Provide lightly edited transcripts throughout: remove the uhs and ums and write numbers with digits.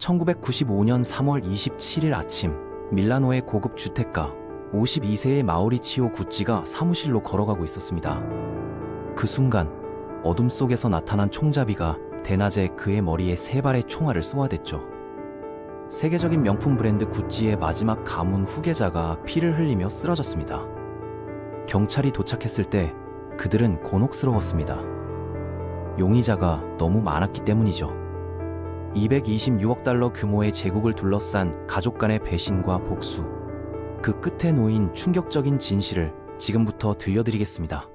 1995년 3월 27일 아침, 밀라노의 고급 주택가 52세의 마우리치오 구찌가 사무실로 걸어가고 있었습니다. 그 순간 어둠 속에서 나타난 총잡이가 대낮에 그의 머리에 세 발의 총알을 쏘아댔죠. 세계적인 명품 브랜드 구찌의 마지막 가문 후계자가 피를 흘리며 쓰러졌습니다. 경찰이 도착했을 때 그들은 곤혹스러웠습니다. 용의자가 너무 많았기 때문이죠. 226억 달러 규모의 제국을 둘러싼 가족 간의 배신과 복수, 그 끝에 놓인 충격적인 진실을 지금부터 들려드리겠습니다.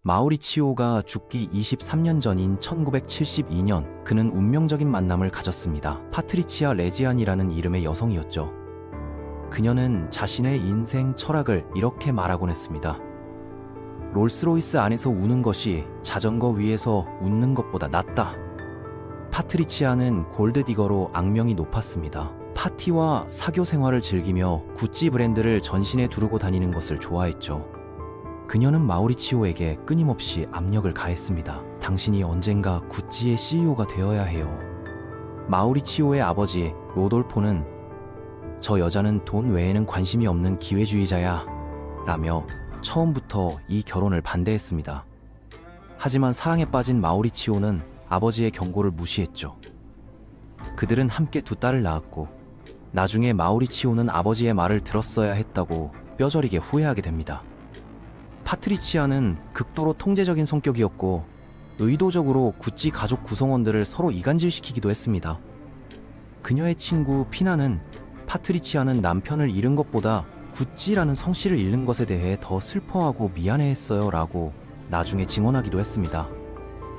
마우리치오가 죽기 23년 전인 1972년, 그는 운명적인 만남을 가졌습니다. 파트리치아 레지안이라는 이름의 여성이었죠. 그녀는 자신의 인생 철학을 이렇게 말하곤 했습니다. 롤스로이스 안에서 우는 것이 자전거 위에서 웃는 것보다 낫다. 파트리치아는 골드디거로 악명이 높았습니다. 파티와 사교 생활을 즐기며 구찌 브랜드를 전신에 두르고 다니는 것을 좋아했죠. 그녀는 마우리치오에게 끊임없이 압력을 가했습니다. 당신이 언젠가 구찌의 CEO가 되어야 해요. 마우리치오의 아버지 로돌포는 저 여자는 돈 외에는 관심이 없는 기회주의자야 라며 처음부터 이 결혼을 반대했습니다. 하지만 사랑에 빠진 마우리치오는 아버지의 경고를 무시했죠. 그들은 함께 두 딸을 낳았고 나중에 마우리치오는 아버지의 말을 들었어야 했다고 뼈저리게 후회하게 됩니다. 파트리치아는 극도로 통제적인 성격이었고 의도적으로 구찌 가족 구성원들을 서로 이간질시키기도 했습니다. 그녀의 친구 피나는 파트리치아는 남편을 잃은 것보다 구찌라는 성씨를 잃는 것에 대해 더 슬퍼하고 미안해했어요 라고 나중에 증언하기도 했습니다.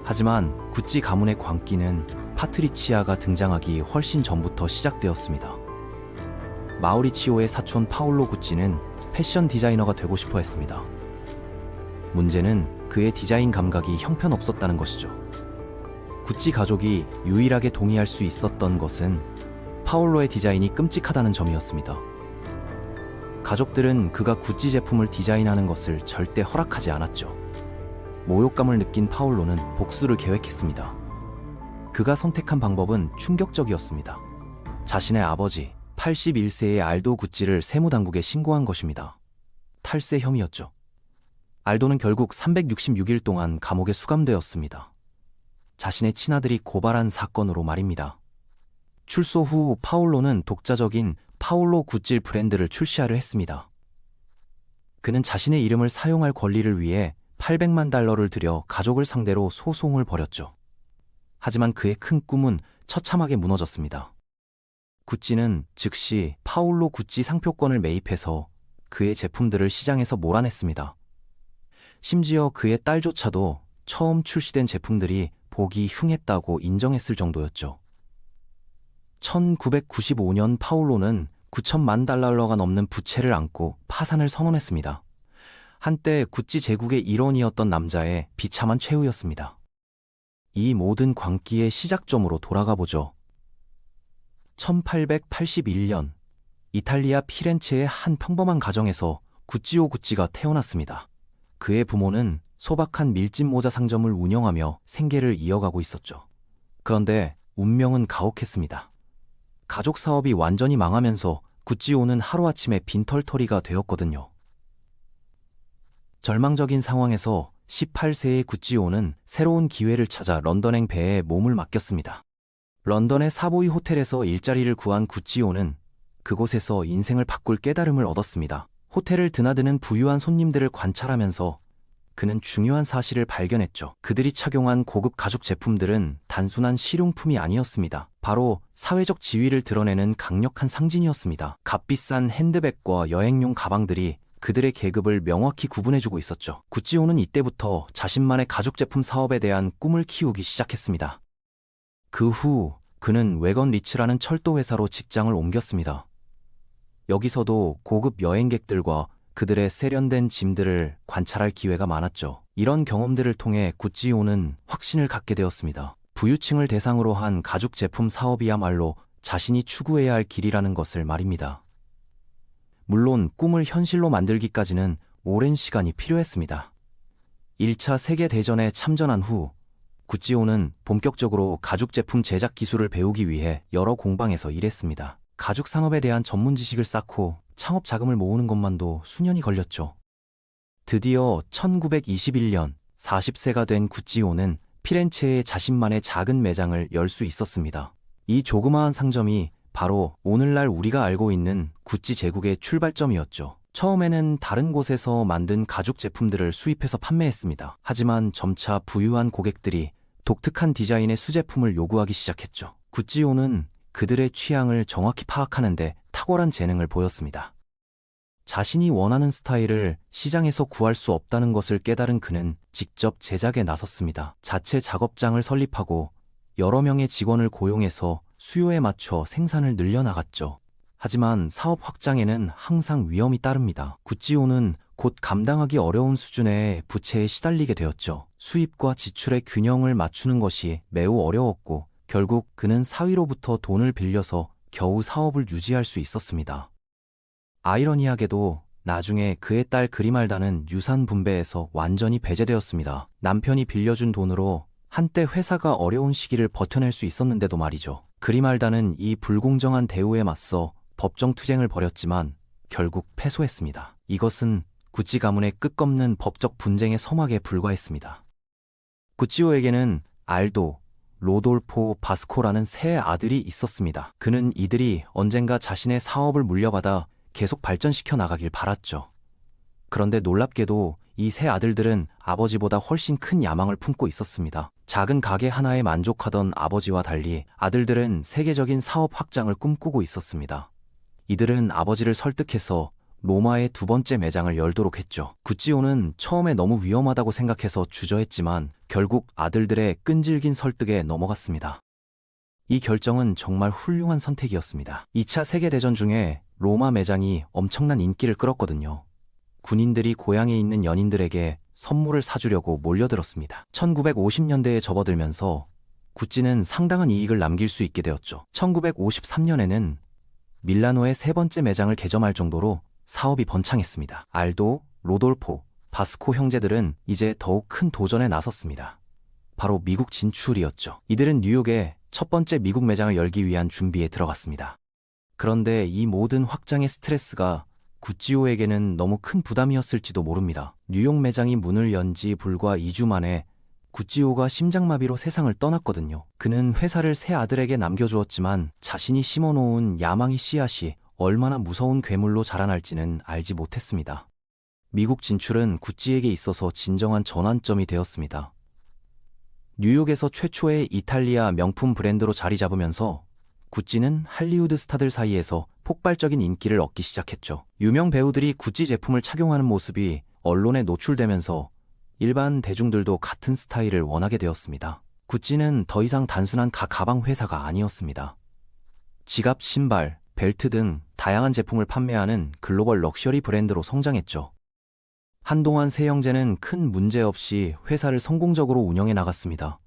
하지만 구찌 가문의 광기는 파트리치아가 등장하기 훨씬 전부터 시작되었습니다. 마우리치오의 사촌 파올로 구찌는 패션 디자이너가 되고 싶어 했습니다. 문제는 그의 디자인 감각이 형편없었다는 것이죠. 구찌 가족이 유일하게 동의할 수 있었던 것은 파올로의 디자인이 끔찍하다는 점이었습니다. 가족들은 그가 구찌 제품을 디자인하는 것을 절대 허락하지 않았죠. 모욕감을 느낀 파올로는 복수를 계획했습니다. 그가 선택한 방법은 충격적이었습니다. 자신의 아버지 81세의 알도 구찌를 세무당국에 신고한 것입니다. 탈세 혐의였죠. 알도는 결국 366일 동안 감옥에 수감되었습니다. 자신의 친아들이 고발한 사건으로 말입니다. 출소 후 파올로는 독자적인 파올로 구찌 브랜드를 출시하려 했습니다. 그는 자신의 이름을 사용할 권리를 위해 800만 달러를 들여 가족을 상대로 소송을 벌였죠. 하지만 그의 큰 꿈은 처참하게 무너졌습니다. 구찌는 즉시 파올로 구찌 상표권을 매입해서 그의 제품들을 시장에서 몰아냈습니다. 심지어 그의 딸조차도 처음 출시된 제품들이 보기 흉했다고 인정했을 정도였죠. 1995년 파올로는 9천만 달러가 넘는 부채를 안고 파산을 선언했습니다. 한때 구찌 제국의 일원이었던 남자의 비참한 최후였습니다. 이 모든 광기의 시작점으로 돌아가 보죠. 1881년 이탈리아 피렌체의 한 평범한 가정에서 구찌오 구찌가 태어났습니다. 그의 부모는 소박한 밀짚 모자 상점을 운영하며 생계를 이어가고 있었죠. 그런데 운명은 가혹했습니다. 가족 사업이 완전히 망하면서 구찌오는 하루아침에 빈털터리가 되었거든요. 절망적인 상황에서 18세의 구찌오는 새로운 기회를 찾아 런던행 배에 몸을 맡겼습니다. 런던의 사보이 호텔에서 일자리를 구한 구찌오는 그곳에서 인생을 바꿀 깨달음을 얻었습니다. 호텔을 드나드는 부유한 손님들을 관찰하면서 그는 중요한 사실을 발견했죠. 그들이 착용한 고급 가죽 제품들은 단순한 실용품이 아니었습니다. 바로 사회적 지위를 드러내는 강력한 상징이었습니다. 값비싼 핸드백과 여행용 가방들이 그들의 계급을 명확히 구분해주고 있었죠. 구찌오는 이때부터 자신만의 가죽 제품 사업에 대한 꿈을 키우기 시작했습니다. 그 후 그는 웨건 리츠라는 철도 회사로 직장을 옮겼습니다. 여기서도 고급 여행객들과 그들의 세련된 짐들을 관찰할 기회가 많았죠. 이런 경험들을 통해 구찌오는 확신을 갖게 되었습니다. 부유층을 대상으로 한 가죽 제품 사업이야말로 자신이 추구해야 할 길이라는 것을 말입니다. 물론 꿈을 현실로 만들기까지는 오랜 시간이 필요했습니다. 1차 세계대전에 참전한 후 구찌오는 본격적으로 가죽 제품 제작 기술을 배우기 위해 여러 공방에서 일했습니다. 가죽 산업에 대한 전문 지식을 쌓고 창업 자금을 모으는 것만도 수년이 걸렸죠. 드디어 1921년 40세가 된 구찌오는 피렌체에 자신만의 작은 매장을 열 수 있었습니다. 이 조그마한 상점이 바로 오늘날 우리가 알고 있는 구찌 제국의 출발점이었죠. 처음에는 다른 곳에서 만든 가죽 제품들을 수입해서 판매했습니다. 하지만 점차 부유한 고객들이 독특한 디자인의 수제품을 요구하기 시작했죠. 구찌오는 그들의 취향을 정확히 파악하는데 탁월한 재능을 보였습니다. 자신이 원하는 스타일을 시장에서 구할 수 없다는 것을 깨달은 그는 직접 제작에 나섰습니다. 자체 작업장을 설립하고 여러 명의 직원을 고용해서 수요에 맞춰 생산을 늘려나갔죠. 하지만 사업 확장에는 항상 위험이 따릅니다. 구찌오는 곧 감당하기 어려운 수준의 부채에 시달리게 되었죠. 수입과 지출의 균형을 맞추는 것이 매우 어려웠고 결국 그는 사위로부터 돈을 빌려서 겨우 사업을 유지할 수 있었습니다. 아이러니하게도 나중에 그의 딸 그리말다는 유산 분배에서 완전히 배제되었습니다. 남편이 빌려준 돈으로 한때 회사가 어려운 시기를 버텨낼 수 있었는데도 말이죠. 그리말다는 이 불공정한 대우에 맞서 법정 투쟁을 벌였지만 결국 패소했습니다. 이것은 구찌 가문의 끝없는 법적 분쟁의 서막에 불과했습니다. 구찌오에게는 알도, 로돌포, 바스코라는 세 아들이 있었습니다. 그는 이들이 언젠가 자신의 사업을 물려받아 계속 발전시켜 나가길 바랐죠. 그런데 놀랍게도 이 세 아들들은 아버지보다 훨씬 큰 야망을 품고 있었습니다. 작은 가게 하나에 만족하던 아버지와 달리 아들들은 세계적인 사업 확장을 꿈꾸고 있었습니다. 이들은 아버지를 설득해서 로마에 두 번째 매장을 열도록 했죠. 구찌오는 처음에 너무 위험하다고 생각해서 주저했지만 결국 아들들의 끈질긴 설득에 넘어갔습니다. 이 결정은 정말 훌륭한 선택이었습니다. 2차 세계대전 중에 로마 매장이 엄청난 인기를 끌었거든요. 군인들이 고향에 있는 연인들에게 선물을 사주려고 몰려들었습니다. 1950년대에 접어들면서 구찌는 상당한 이익을 남길 수 있게 되었죠. 1953년에는 밀라노의 세 번째 매장을 개점할 정도로 사업이 번창했습니다. 알도, 로돌포, 바스코 형제들은 이제 더욱 큰 도전에 나섰습니다. 바로 미국 진출이었죠. 이들은 뉴욕에 첫 번째 미국 매장을 열기 위한 준비에 들어갔습니다. 그런데 이 모든 확장의 스트레스가 구찌오에게는 너무 큰 부담이었을지도 모릅니다. 뉴욕 매장이 문을 연 지 불과 2주 만에 구찌오가 심장마비로 세상을 떠났거든요. 그는 회사를 세 아들에게 남겨주었지만 자신이 심어놓은 야망의 씨앗이 얼마나 무서운 괴물로 자라날지는 알지 못했습니다. 미국 진출은 구찌에게 있어서 진정한 전환점이 되었습니다. 뉴욕에서 최초의 이탈리아 명품 브랜드로 자리 잡으면서 구찌는 할리우드 스타들 사이에서 폭발적인 인기를 얻기 시작했죠. 유명 배우들이 구찌 제품을 착용하는 모습이 언론에 노출되면서 일반 대중들도 같은 스타일을 원하게 되었습니다. 구찌는 더 이상 단순한 가방 회사가 아니었습니다. 지갑, 신발, 벨트 등 다양한 제품을 판매하는 글로벌 럭셔리 브랜드로 성장했죠. 한동안 세 형제는 큰 문제 없이 회사를 성공적으로 운영해 나갔습니다.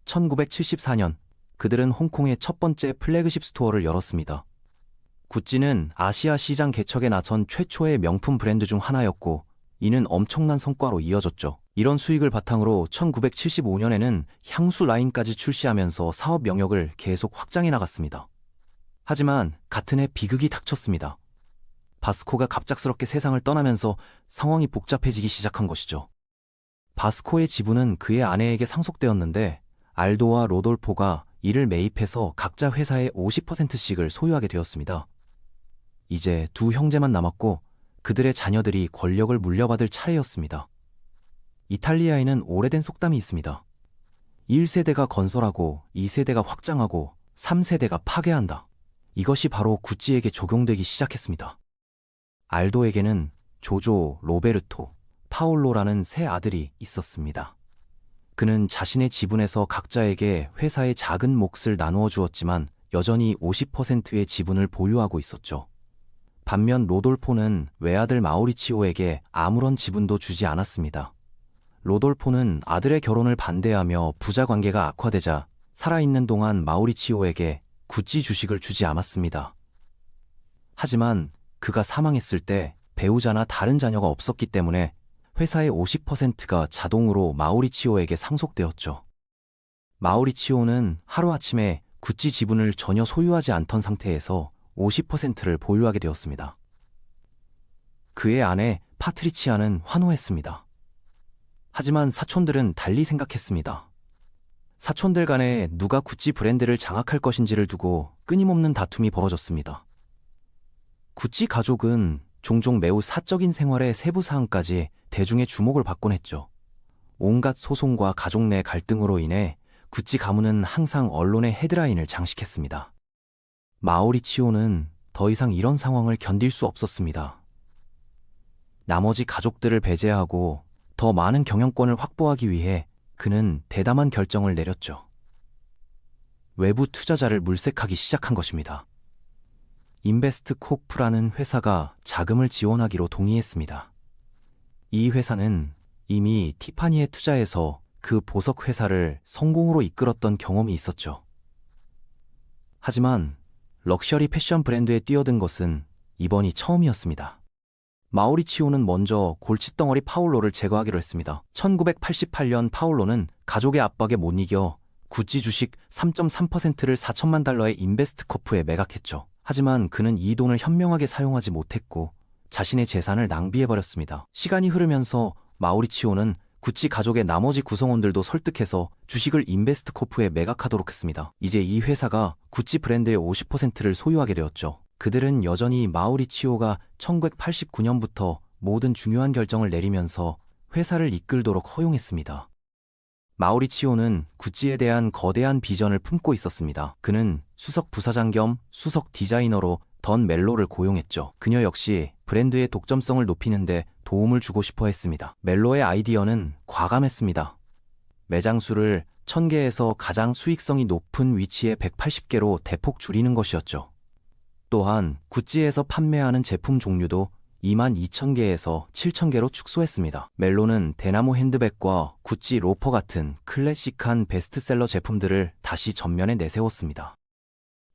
1974년 그들은 홍콩의 첫 번째 플래그십 스토어를 열었습니다. 구찌는 아시아 시장 개척에 나선 최초의 명품 브랜드 중 하나였고 이는 엄청난 성과로 이어졌죠. 이런 수익을 바탕으로 1975년에는 향수 라인까지 출시하면서 사업 영역을 계속 확장해 나갔습니다. 하지만 같은 해 비극이 닥쳤습니다. 바스코가 갑작스럽게 세상을 떠나면서 상황이 복잡해지기 시작한 것이죠. 바스코의 지분은 그의 아내에게 상속되었는데 알도와 로돌포가 이를 매입해서 각자 회사의 50%씩을 소유하게 되었습니다. 이제 두 형제만 남았고 그들의 자녀들이 권력을 물려받을 차례였습니다. 이탈리아에는 오래된 속담이 있습니다. 1세대가 건설하고 2세대가 확장하고 3세대가 파괴한다. 이것이 바로 구찌에게 적용되기 시작했습니다. 알도에게는 조조, 로베르토, 파올로라는 세 아들이 있었습니다. 그는 자신의 지분에서 각자에게 회사의 작은 몫을 나누어 주었지만 여전히 50%의 지분을 보유하고 있었죠. 반면 로돌포는 외아들 마우리치오에게 아무런 지분도 주지 않았습니다. 로돌포는 아들의 결혼을 반대하며 부자 관계가 악화되자 살아있는 동안 마우리치오에게 구찌 주식을 주지 않았습니다. 하지만 그가 사망했을 때 배우자나 다른 자녀가 없었기 때문에 회사의 50%가 자동으로 마우리치오에게 상속되었죠. 마우리치오는 하루아침에 구찌 지분을 전혀 소유하지 않던 상태에서 50%를 보유하게 되었습니다. 그의 아내 파트리치아는 환호했습니다. 하지만 사촌들은 달리 생각했습니다. 사촌들 간에 누가 구찌 브랜드를 장악할 것인지를 두고 끊임없는 다툼이 벌어졌습니다. 구찌 가족은 종종 매우 사적인 생활의 세부 사항까지 대중의 주목을 받곤 했죠. 온갖 소송과 가족 내 갈등으로 인해 구찌 가문은 항상 언론의 헤드라인을 장식했습니다. 마우리치오는 더 이상 이런 상황을 견딜 수 없었습니다. 나머지 가족들을 배제하고 더 많은 경영권을 확보하기 위해 그는 대담한 결정을 내렸죠. 외부 투자자를 물색하기 시작한 것입니다. 인베스트 코프라는 회사가 자금을 지원하기로 동의했습니다. 이 회사는 이미 티파니에 투자해서 그 보석 회사를 성공으로 이끌었던 경험이 있었죠. 하지만 럭셔리 패션 브랜드에 뛰어든 것은 이번이 처음이었습니다. 마우리치오는 먼저 골칫덩어리 파울로를 제거하기로 했습니다. 1988년 파울로는 가족의 압박에 못 이겨 구찌 주식 3.3%를 4천만 달러의 인베스트 코프에 매각했죠. 하지만 그는 이 돈을 현명하게 사용하지 못했고 자신의 재산을 낭비해버렸습니다. 시간이 흐르면서 마우리치오는 구찌 가족의 나머지 구성원들도 설득해서 주식을 인베스트 코프에 매각하도록 했습니다. 이제 이 회사가 구찌 브랜드의 50%를 소유하게 되었죠. 그들은 여전히 마우리치오가 1989년부터 모든 중요한 결정을 내리면서 회사를 이끌도록 허용했습니다. 마우리치오는 구찌에 대한 거대한 비전을 품고 있었습니다. 그는 수석 부사장 겸 수석 디자이너로 던 멜로를 고용했죠. 그녀 역시 브랜드의 독점성을 높이는데 도움을 주고 싶어 했습니다. 멜로의 아이디어는 과감했습니다. 매장 수를 1000개에서 가장 수익성이 높은 위치에 180개로 대폭 줄이는 것이었죠. 또한 구찌에서 판매하는 제품 종류도 22,000개에서 7,000개로 축소했습니다. 멜로는 대나무 핸드백과 구찌 로퍼 같은 클래식한 베스트셀러 제품들을 다시 전면에 내세웠습니다.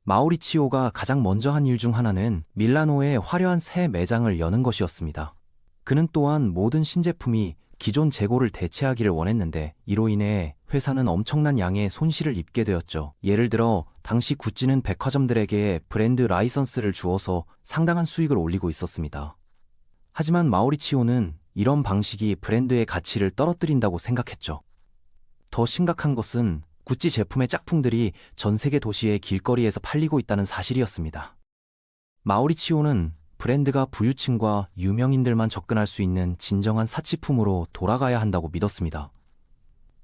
마우리치오가 가장 먼저 한 일 중 하나는 밀라노에 화려한 새 매장을 여는 것이었습니다. 그는 또한 모든 신제품이 기존 재고를 대체하기를 원했는데 이로 인해 회사는 엄청난 양의 손실을 입게 되었죠. 예를 들어 당시 구찌는 백화점들에게 브랜드 라이선스를 주어서 상당한 수익을 올리고 있었습니다. 하지만 마우리치오는 이런 방식이 브랜드의 가치를 떨어뜨린다고 생각했죠. 더 심각한 것은 구찌 제품의 짝퉁들이 전 세계 도시의 길거리에서 팔리고 있다는 사실이었습니다. 마우리치오는 브랜드가 부유층과 유명인들만 접근할 수 있는 진정한 사치품으로 돌아가야 한다고 믿었습니다.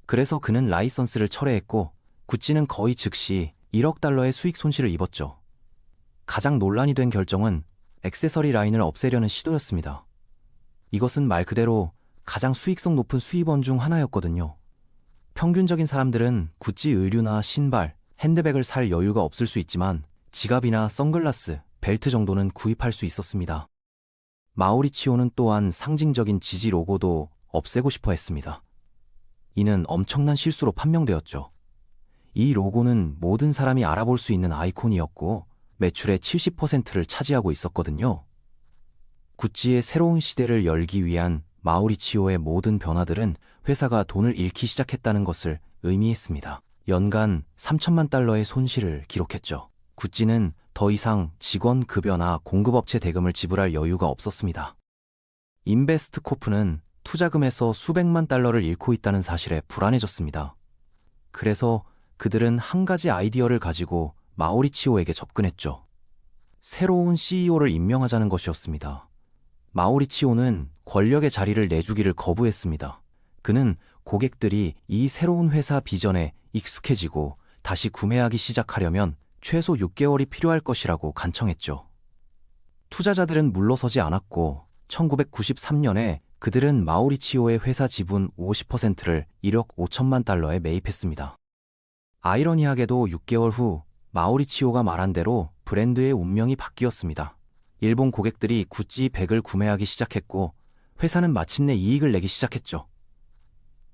그래서 그는 라이선스를 철회했고 구찌는 거의 즉시 1억 달러의 수익 손실을 입었죠. 가장 논란이 된 결정은 액세서리 라인을 없애려는 시도였습니다. 이것은 말 그대로 가장 수익성 높은 수입원 중 하나였거든요. 평균적인 사람들은 구찌 의류나 신발, 핸드백을 살 여유가 없을 수 있지만 지갑이나 선글라스, 벨트 정도는 구입할 수 있었습니다. 마우리치오는 또한 상징적인 지지 로고도 없애고 싶어 했습니다. 이는 엄청난 실수로 판명되었죠. 이 로고는 모든 사람이 알아볼 수 있는 아이콘이었고 매출의 70%를 차지하고 있었거든요. 구찌의 새로운 시대를 열기 위한 마우리치오의 모든 변화들은 회사가 돈을 잃기 시작했다는 것을 의미했습니다. 연간 3천만 달러의 손실을 기록했죠. 구찌는 더 이상 직원 급여나 공급업체 대금을 지불할 여유가 없었습니다. 인베스트 코프는 투자금에서 수백만 달러를 잃고 있다는 사실에 불안해졌습니다. 그래서 그들은 한 가지 아이디어를 가지고 마우리치오에게 접근했죠. 새로운 CEO를 임명하자는 것이었습니다. 마우리치오는 권력의 자리를 내주기를 거부했습니다. 그는 고객들이 이 새로운 회사 비전에 익숙해지고 다시 구매하기 시작하려면 최소 6개월이 필요할 것이라고 간청했죠. 투자자들은 물러서지 않았고 1993년에 그들은 마우리치오의 회사 지분 50%를 1억 5천만 달러에 매입했습니다. 아이러니하게도 6개월 후 마우리치오가 말한 대로 브랜드의 운명이 바뀌었습니다. 일본 고객들이 구찌 백을 구매하기 시작했고 회사는 마침내 이익을 내기 시작했죠.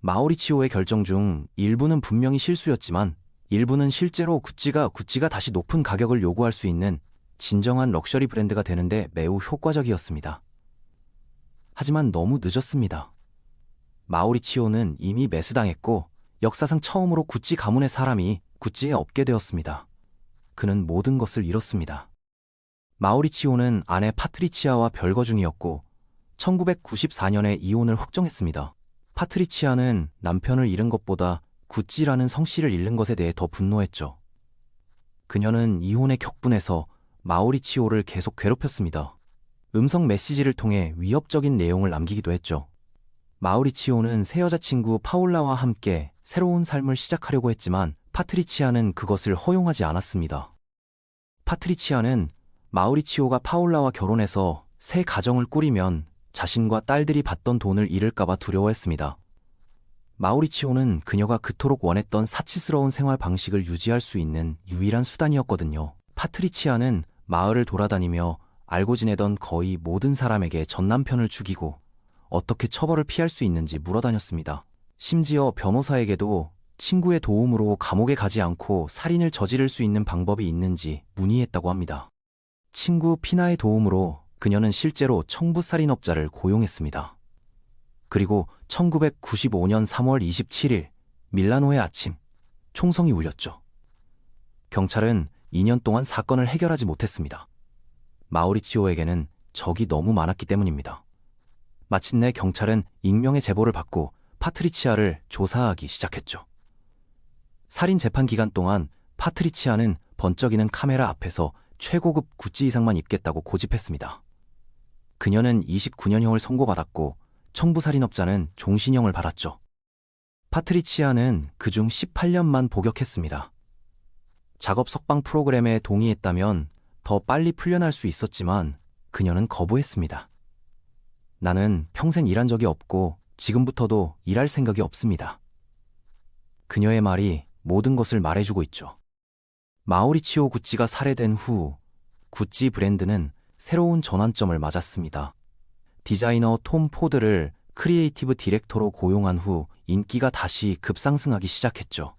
마우리치오의 결정 중 일부는 분명히 실수였지만 일부는 실제로 구찌가 다시 높은 가격을 요구할 수 있는 진정한 럭셔리 브랜드가 되는데 매우 효과적이었습니다. 하지만 너무 늦었습니다. 마우리치오는 이미 매수당했고 역사상 처음으로 구찌 가문의 사람이 구찌에 업게 되었습니다. 그는 모든 것을 잃었습니다. 마우리치오는 아내 파트리치아와 별거 중이었고 1994년에 이혼을 확정했습니다. 파트리치아는 남편을 잃은 것보다 구찌라는 성씨를 잃는 것에 대해 더 분노했죠. 그녀는 이혼에 격분해서 마우리치오를 계속 괴롭혔습니다. 음성 메시지를 통해 위협적인 내용을 남기기도 했죠. 마우리치오는 새 여자친구 파울라와 함께 새로운 삶을 시작하려고 했지만 파트리치아는 그것을 허용하지 않았습니다. 파트리치아는 마우리치오가 파울라와 결혼해서 새 가정을 꾸리면 자신과 딸들이 받던 돈을 잃을까봐 두려워했습니다. 마우리치오는 그녀가 그토록 원했던 사치스러운 생활 방식을 유지할 수 있는 유일한 수단이었거든요. 파트리치아는 마을을 돌아다니며 알고 지내던 거의 모든 사람에게 전남편을 죽이고 어떻게 처벌을 피할 수 있는지 물어다녔습니다. 심지어 변호사에게도 친구의 도움으로 감옥에 가지 않고 살인을 저지를 수 있는 방법이 있는지 문의했다고 합니다. 친구 피나의 도움으로 그녀는 실제로 청부살인업자를 고용했습니다. 그리고 1995년 3월 27일 밀라노의 아침, 총성이 울렸죠. 경찰은 2년 동안 사건을 해결하지 못했습니다. 마우리치오에게는 적이 너무 많았기 때문입니다. 마침내 경찰은 익명의 제보를 받고 파트리치아를 조사하기 시작했죠. 살인 재판 기간 동안 파트리치아는 번쩍이는 카메라 앞에서 최고급 구찌 의상만 입겠다고 고집했습니다. 그녀는 29년형을 선고받았고 청부살인업자는 종신형을 받았죠. 파트리치아는 그중 18년만 복역했습니다. 작업 석방 프로그램에 동의했다면 더 빨리 풀려날 수 있었지만 그녀는 거부했습니다. 나는 평생 일한 적이 없고 지금부터도 일할 생각이 없습니다. 그녀의 말이 모든 것을 말해주고 있죠. 마우리치오 구찌가 살해된 후 구찌 브랜드는 새로운 전환점을 맞았습니다. 디자이너 톰 포드를 크리에이티브 디렉터로 고용한 후 인기가 다시 급상승하기 시작했죠.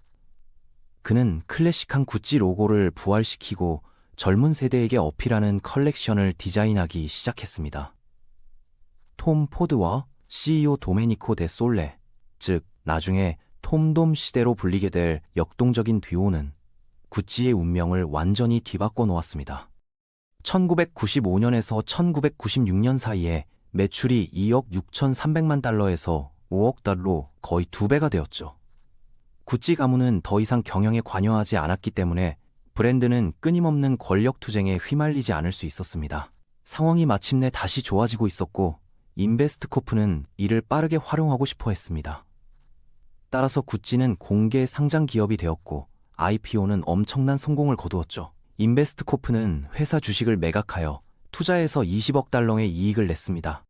그는 클래식한 구찌 로고를 부활시키고 젊은 세대에게 어필하는 컬렉션을 디자인하기 시작했습니다. 톰 포드와 CEO 도메니코 데 솔레, 즉 나중에 톰돔 시대로 불리게 될 역동적인 듀오는 구찌의 운명을 완전히 뒤바꿔 놓았습니다. 1995년에서 1996년 사이에 매출이 2억 6,300만 달러에서 5억 달러로 거의 2배가 되었죠. 구찌 가문은 더 이상 경영에 관여하지 않았기 때문에 브랜드는 끊임없는 권력 투쟁에 휘말리지 않을 수 있었습니다. 상황이 마침내 다시 좋아지고 있었고 인베스트코프는 이를 빠르게 활용하고 싶어 했습니다. 따라서 구찌는 공개 상장 기업이 되었고 IPO는 엄청난 성공을 거두었죠. 인베스트코프는 회사 주식을 매각하여 투자해서 20억 달러의 이익을 냈습니다.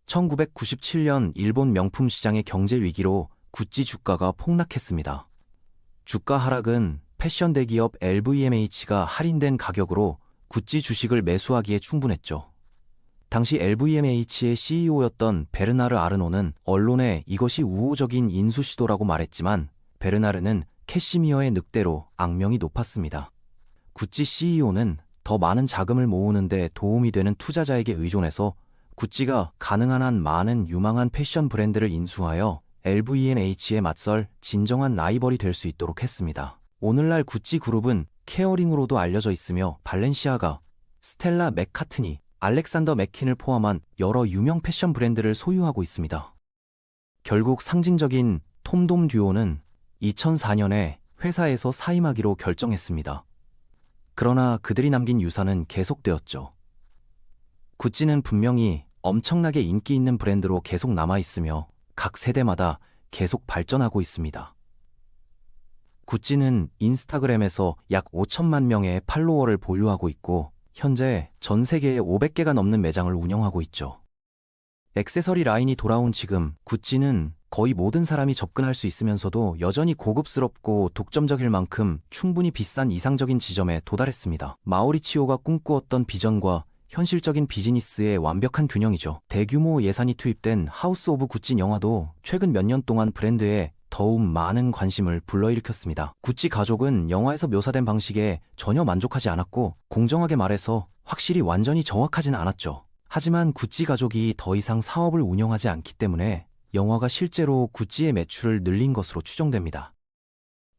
1997년 일본 명품 시장의 경제 위기로 구찌 주가가 폭락했습니다. 주가 하락은 패션 대기업 LVMH가 할인된 가격으로 구찌 주식을 매수하기에 충분했죠. 당시 LVMH의 CEO였던 베르나르 아르노는 언론에 이것이 우호적인 인수 시도라고 말했지만 베르나르는 캐시미어의 늑대로 악명이 높았습니다. 구찌 CEO는 더 많은 자금을 모으는데 도움이 되는 투자자에게 의존해서 구찌가 가능한 한 많은 유망한 패션 브랜드를 인수하여 LVMH에 맞설 진정한 라이벌이 될 수 있도록 했습니다. 오늘날 구찌 그룹은 케어링으로도 알려져 있으며 발렌시아가, 스텔라 맥카트니, 알렉산더 맥퀸을 포함한 여러 유명 패션 브랜드를 소유하고 있습니다. 결국 상징적인 톰돔 듀오는 2004년에 회사에서 사임하기로 결정했습니다. 그러나 그들이 남긴 유산은 계속되었죠. 구찌는 분명히 엄청나게 인기 있는 브랜드로 계속 남아있으며 각 세대마다 계속 발전하고 있습니다. 구찌는 인스타그램에서 약 5천만 명의 팔로워를 보유하고 있고 현재 전 세계에 500개가 넘는 매장을 운영하고 있죠. 액세서리 라인이 돌아온 지금 구찌는 거의 모든 사람이 접근할 수 있으면서도 여전히 고급스럽고 독점적일 만큼 충분히 비싼 이상적인 지점에 도달했습니다. 마우리치오가 꿈꾸었던 비전과 현실적인 비즈니스의 완벽한 균형이죠. 대규모 예산이 투입된 하우스 오브 구찌 영화도 최근 몇 년 동안 브랜드에 더욱 많은 관심을 불러일으켰습니다. 구찌 가족은 영화에서 묘사된 방식에 전혀 만족하지 않았고 공정하게 말해서 확실히 완전히 정확하진 않았죠. 하지만 구찌 가족이 더 이상 사업을 운영하지 않기 때문에 영화가 실제로 구찌의 매출을 늘린 것으로 추정됩니다.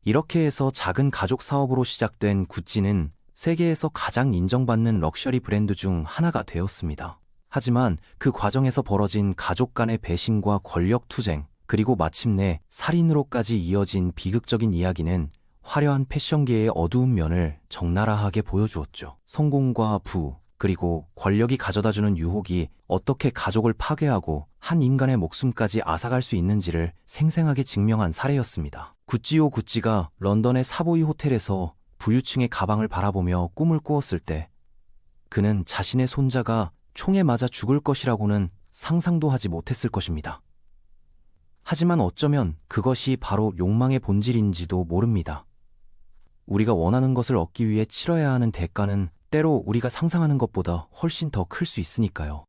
이렇게 해서 작은 가족 사업으로 시작된 구찌는 세계에서 가장 인정받는 럭셔리 브랜드 중 하나가 되었습니다. 하지만 그 과정에서 벌어진 가족 간의 배신과 권력 투쟁, 그리고 마침내 살인으로까지 이어진 비극적인 이야기는 화려한 패션계의 어두운 면을 적나라하게 보여주었죠. 성공과 부, 그리고 권력이 가져다주는 유혹이 어떻게 가족을 파괴하고 한 인간의 목숨까지 앗아갈 수 있는지를 생생하게 증명한 사례였습니다. 구찌오 구찌가 런던의 사보이 호텔에서 부유층의 가방을 바라보며 꿈을 꾸었을 때 그는 자신의 손자가 총에 맞아 죽을 것이라고는 상상도 하지 못했을 것입니다. 하지만 어쩌면 그것이 바로 욕망의 본질인지도 모릅니다. 우리가 원하는 것을 얻기 위해 치러야 하는 대가는 때로 우리가 상상하는 것보다 훨씬 더 클 수 있으니까요.